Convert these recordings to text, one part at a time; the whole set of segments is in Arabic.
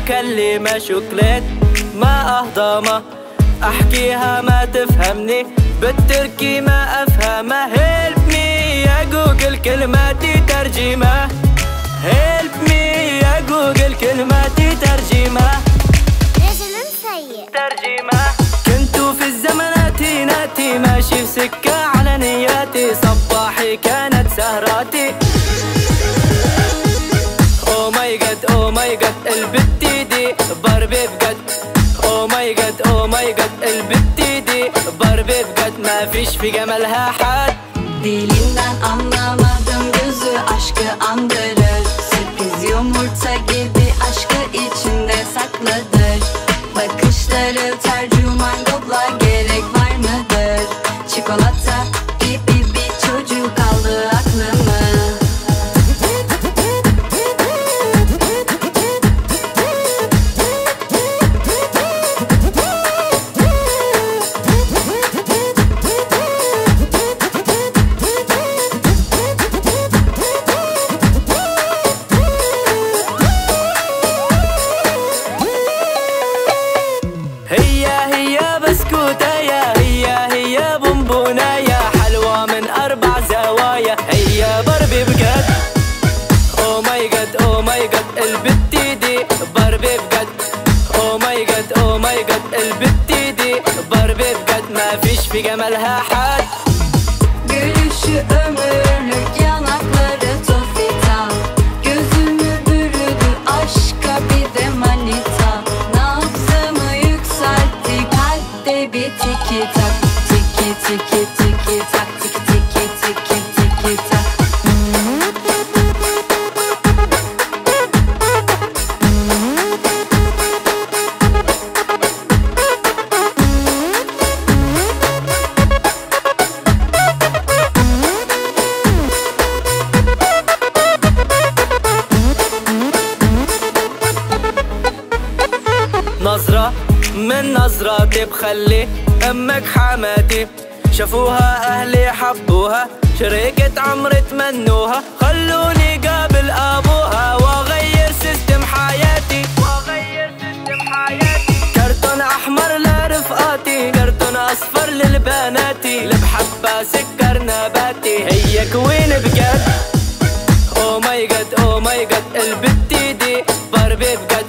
مكلمة شوكليت ما أهضمه، أحكيها ما تفهمني، بالتركي ما أفهمه. هيلب مي يا جوجل كلماتي ترجمة، هيلب مي يا جوجل كلماتي ترجمة، رجل سيء ترجمة. كنتو في الزمنات ناتي، ماشي في سكة على نياتي، صباحي كانت سهراتي. او ماي جاد او ماي جاد البتي دي باربي بجد، او ماي جاد او ماي جاد البتي دي باربي بجد، ما فيش في جمالها حد. Dilinden anlamadım, gözü aşkı andırır. Sürpriz yumurta gibi aşkı içinde saklıdır. Bakışları tercüman kodla gerek var mıdır? Çikolata gibi bir çocuk aldı aklımı. هي بسكوتة يا هي بونبونة يا حلوة من 4 زوايا، هي باربي بجد. او ماي جاد او ماي جاد البتي دي باربي بجد، او ماي جاد او ماي جاد البتي دي باربي بجد، ما فيش في جمالها حد. Gülüşü ömürlük, yanakları tofita, gözümü bürüdü aşka bir de manita. Nabzımı yükseltti kalpte bir tiki tak, tiki tiki tiki tak, tiki tiki tiki tiki tak. نظرة من نظراتي بخلي امك حماتي، شافوها اهلي حبوها، شريكة عمري تمنوها، خلوني قابل ابوها واغير سيستم حياتي، واغير سيستم حياتي. كرتون احمر لرفقاتي، كرتون اصفر للبناتي، لبحبة سكر نباتي، هي كوين بجد. او ماي جاد او ماي جاد البتي دي باربي بجد،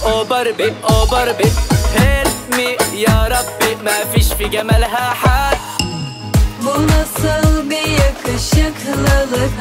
او باربي او باربي هيلب مي يا ربي، ما فيش في جمالها حد. Bu nasıl bir yakışıklılık